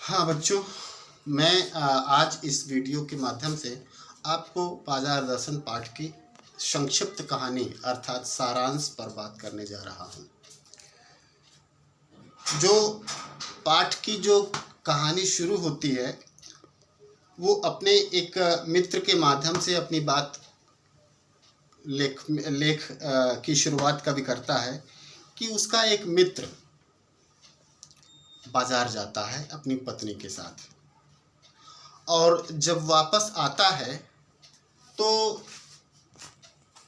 हाँ बच्चों, मैं आज इस वीडियो के माध्यम से आपको बाजार दर्शन पाठ की संक्षिप्त कहानी अर्थात सारांश पर बात करने जा रहा हूँ। जो पाठ की जो कहानी शुरू होती है वो अपने एक मित्र के माध्यम से अपनी बात लेख की शुरुआत कभी करता है कि उसका एक मित्र बाजार जाता है अपनी पत्नी के साथ और जब वापस आता है तो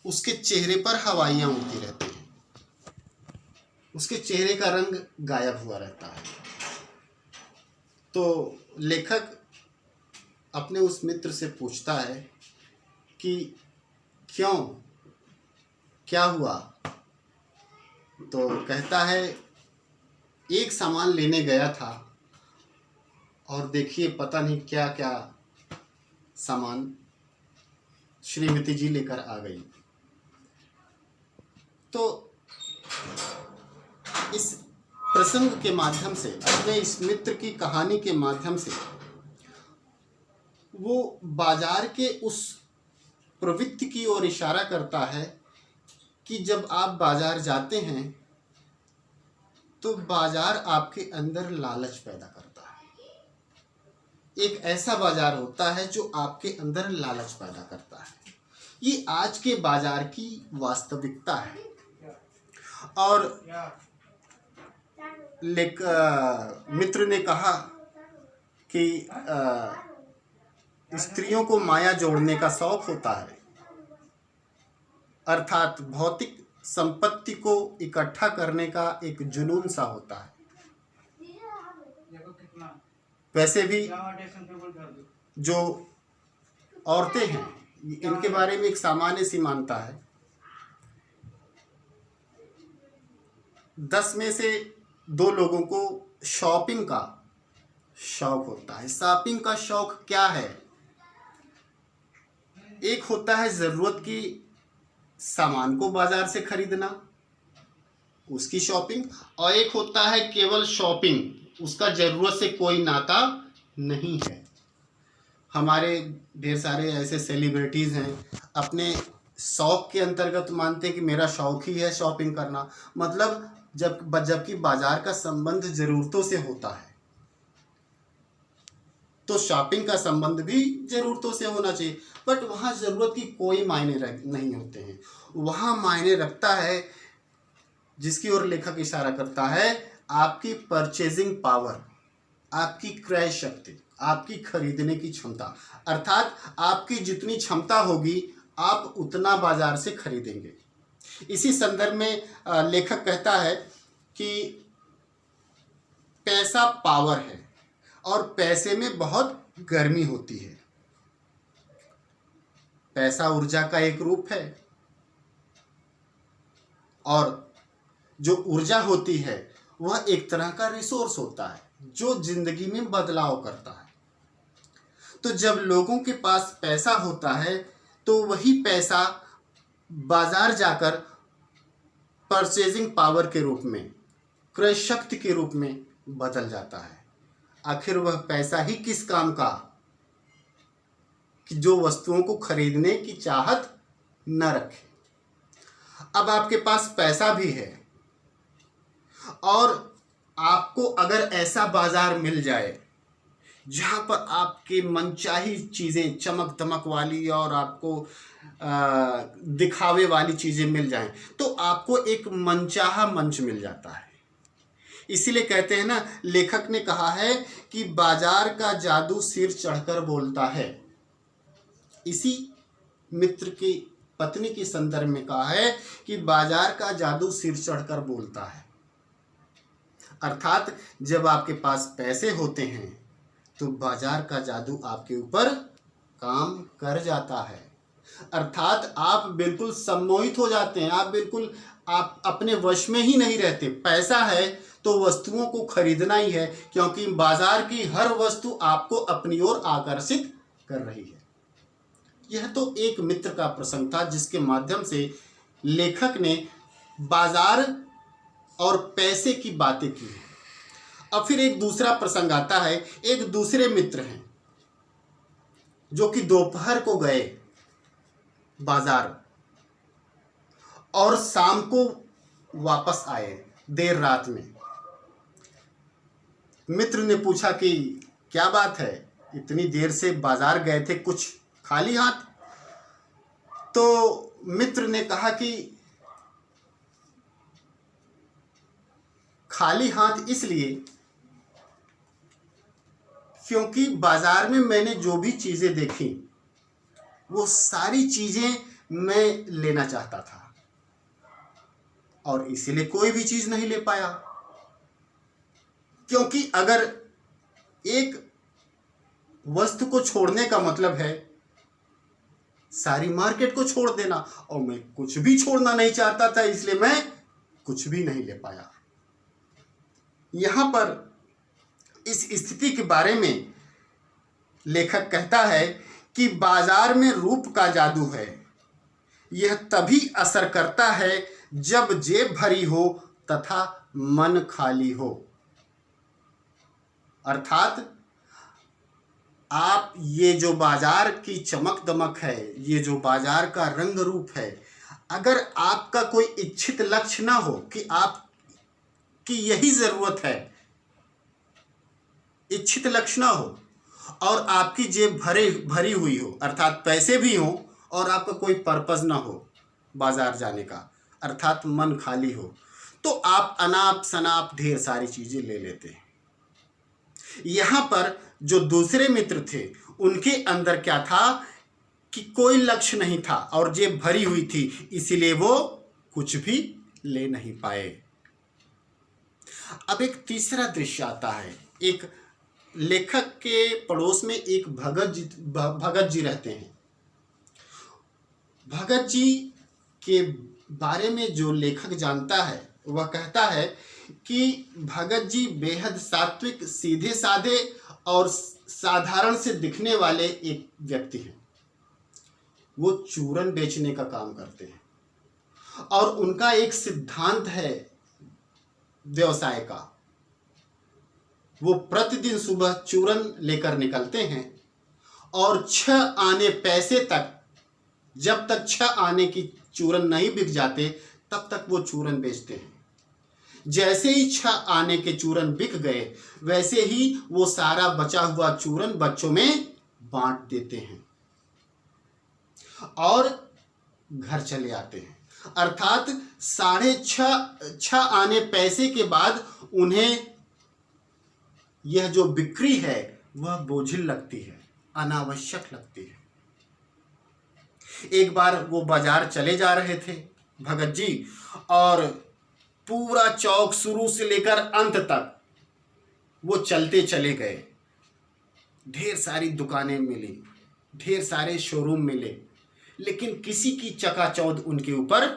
उसके चेहरे पर हवाइयाँ उड़ती रहती हैं। उसके चेहरे का रंग गायब हुआ रहता है। तो लेखक अपने उस मित्र से पूछता है कि क्यों, क्या हुआ? तो कहता है एक सामान लेने गया था और देखिए पता नहीं क्या क्या सामान श्रीमती जी लेकर आ गई। तो इस प्रसंग के माध्यम से, अपने इस मित्र की कहानी के माध्यम से वो बाजार के उस प्रवृत्ति की ओर इशारा करता है कि जब आप बाजार जाते हैं तो बाजार आपके अंदर लालच पैदा करता है। एक ऐसा बाजार होता है जो आपके अंदर लालच पैदा करता है। ये आज के बाजार की वास्तविकता है। और मित्र ने कहा कि स्त्रियों को माया जोड़ने का शौक होता है, अर्थात भौतिक संपत्ति को इकट्ठा करने का एक जुनून सा होता है। वैसे भी जो औरतें हैं इनके बारे में एक सामान्य सी मान्यता है, 10 में से 2 लोगों को शॉपिंग का शौक होता है। शॉपिंग का शौक क्या है? एक होता है ज़रूरत की सामान को बाजार से खरीदना, उसकी शॉपिंग, और एक होता है केवल शॉपिंग, उसका ज़रूरत से कोई नाता नहीं है। हमारे ढेर सारे ऐसे सेलिब्रिटीज़ हैं, अपने शौक के अंतर्गत मानते हैं कि मेरा शौक ही है शॉपिंग करना। मतलब जबकि बाजार का संबंध ज़रूरतों से होता है तो शॉपिंग का संबंध भी ज़रूरतों से होना चाहिए। बट वहाँ ज़रूरत की कोई मायने नहीं होते हैं। वहाँ मायने रखता है, जिसकी ओर लेखक इशारा करता है, आपकी परचेजिंग पावर, आपकी क्रय शक्ति, आपकी खरीदने की क्षमता। अर्थात आपकी जितनी क्षमता होगी आप उतना बाजार से खरीदेंगे। इसी संदर्भ में लेखक कहता है कि पैसा पावर है और पैसे में बहुत गर्मी होती है। पैसा ऊर्जा का एक रूप है और जो ऊर्जा होती है वह एक तरह का रिसोर्स होता है जो जिंदगी में बदलाव करता है। तो जब लोगों के पास पैसा होता है तो वही पैसा बाजार जाकर परचेजिंग पावर के रूप में, क्रय शक्ति के रूप में बदल जाता है। आखिर वह पैसा ही किस काम का कि जो वस्तुओं को खरीदने की चाहत न रखे। अब आपके पास पैसा भी है और आपको अगर ऐसा बाजार मिल जाए जहाँ पर आपके मनचाही चीज़ें, चमक दमक वाली और आपको दिखावे वाली चीज़ें मिल जाएं, तो आपको एक मनचाहा मंच मिल जाता है। इसीलिए कहते हैं ना, लेखक ने कहा है कि बाजार का जादू सिर चढ़कर बोलता है। इसी मित्र की पत्नी के संदर्भ में कहा है कि बाजार का जादू सिर चढ़कर बोलता है। अर्थात जब आपके पास पैसे होते हैं तो बाजार का जादू आपके ऊपर काम कर जाता है। अर्थात आप बिल्कुल सम्मोहित हो जाते हैं, आप अपने वश में ही नहीं रहते। पैसा है तो वस्तुओं को खरीदना ही है, क्योंकि बाजार की हर वस्तु आपको अपनी ओर आकर्षित कर रही है। यह तो एक मित्र का प्रसंग था जिसके माध्यम से लेखक ने बाजार और पैसे की बातें की हैं। अब फिर एक दूसरा प्रसंग आता है। एक दूसरे मित्र हैं जो कि दोपहर को गए बाजार और शाम को वापस आए देर रात में। मित्र ने पूछा कि क्या बात है, इतनी देर से बाजार गए थे, कुछ खाली हाथ? तो मित्र ने कहा कि खाली हाथ इसलिए क्योंकि बाजार में मैंने जो भी चीजें देखी वो सारी चीजें मैं लेना चाहता था और इसीलिए कोई भी चीज नहीं ले पाया। क्योंकि अगर एक वस्तु को छोड़ने का मतलब है सारी मार्केट को छोड़ देना, और मैं कुछ भी छोड़ना नहीं चाहता था, इसलिए मैं कुछ भी नहीं ले पाया। यहां पर इस स्थिति के बारे में लेखक कहता है कि बाजार में रूप का जादू है। यह तभी असर करता है जब जेब भरी हो तथा मन खाली हो। अर्थात आप ये जो बाजार की चमक दमक है, ये जो बाजार का रंग रूप है, अगर आपका कोई इच्छित लक्ष्य ना हो कि आपकी यही जरूरत है, इच्छित लक्ष्य ना हो और आपकी जेब भरी हुई हो, अर्थात पैसे भी हो और आपका कोई पर्पस ना हो बाजार जाने का, अर्थात मन खाली हो, तो आप अनाप शनाप ढेर सारी चीजें ले लेते हैं। यहां पर जो दूसरे मित्र थे उनके अंदर क्या था कि कोई लक्ष्य नहीं था और जेब भरी हुई थी, इसीलिए वो कुछ भी ले नहीं पाए। अब एक तीसरा दृश्य आता है। एक लेखक के पड़ोस में एक भगत जी रहते हैं। भगत जी के बारे में जो लेखक जानता है वह कहता है कि भगत जी बेहद सात्विक, सीधे साधे और साधारण से दिखने वाले एक व्यक्ति हैं। वो चूरन बेचने का काम करते हैं और उनका एक सिद्धांत है व्यवसाय का। वो प्रतिदिन सुबह चूरन लेकर निकलते हैं और 6 आने पैसे तक, जब तक 6 आने की चूरन नहीं बिक जाते तब तक वो चूरन बेचते हैं। जैसे ही 6 आने के चूरन बिक गए वैसे ही वो सारा बचा हुआ चूरन बच्चों में बांट देते हैं और घर चले आते हैं। अर्थात 6.5 आने पैसे के बाद उन्हें यह जो बिक्री है वह बोझिल लगती है, अनावश्यक लगती है। एक बार वो बाजार चले जा रहे थे भगत जी, और पूरा चौक शुरू से लेकर अंत तक वो चलते चले गए। ढेर सारी दुकानें मिली, ढेर सारे शोरूम मिले, लेकिन किसी की चकाचौंध उनके ऊपर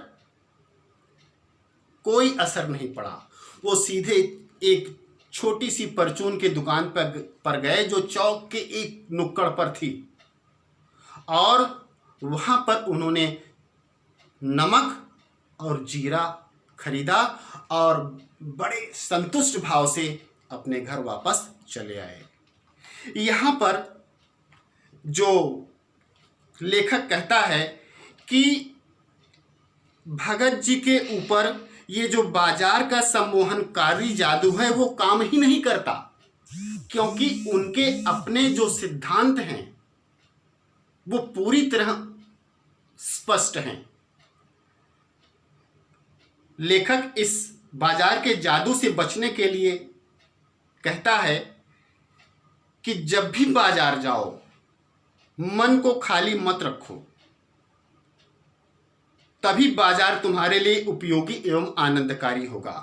कोई असर नहीं पड़ा। वो सीधे एक छोटी सी परचून की दुकान पर गए जो चौक के एक नुक्कड़ पर थी, और वहां पर उन्होंने नमक और जीरा खरीदा और बड़े संतुष्ट भाव से अपने घर वापस चले आए। यहां पर जो लेखक कहता है कि भगत जी के ऊपर ये जो बाजार का सम्मोहनकारी जादू है वो काम ही नहीं करता, क्योंकि उनके अपने जो सिद्धांत हैं वो पूरी तरह स्पष्ट हैं। लेखक इस बाजार के जादू से बचने के लिए कहता है कि जब भी बाजार जाओ मन को खाली मत रखो, तभी बाजार तुम्हारे लिए उपयोगी एवं आनंदकारी होगा।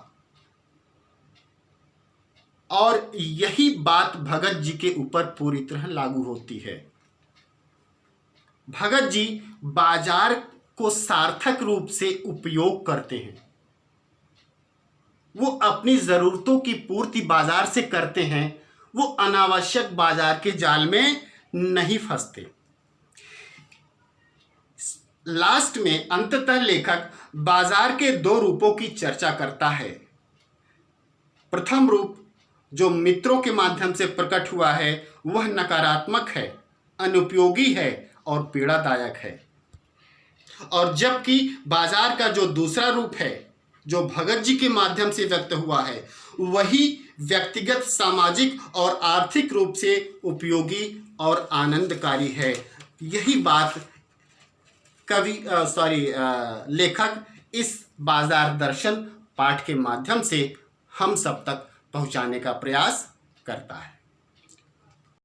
और यही बात भगत जी के ऊपर पूरी तरह लागू होती है। भगत जी बाजार को सार्थक रूप से उपयोग करते हैं। वो अपनी जरूरतों की पूर्ति बाजार से करते हैं, वो अनावश्यक बाजार के जाल में नहीं फंसते। लास्ट में अंततः लेखक बाजार के 2 रूपों की चर्चा करता है। प्रथम रूप जो मित्रों के माध्यम से प्रकट हुआ है वह नकारात्मक है, अनुपयोगी है और पीड़ादायक है। और जबकि बाजार का जो दूसरा रूप है, जो भगत जी के माध्यम से व्यक्त हुआ है, वही व्यक्तिगत, सामाजिक और आर्थिक रूप से उपयोगी और आनंदकारी है। यही बात लेखक इस बाजार दर्शन पाठ के माध्यम से हम सब तक पहुंचाने का प्रयास करता है।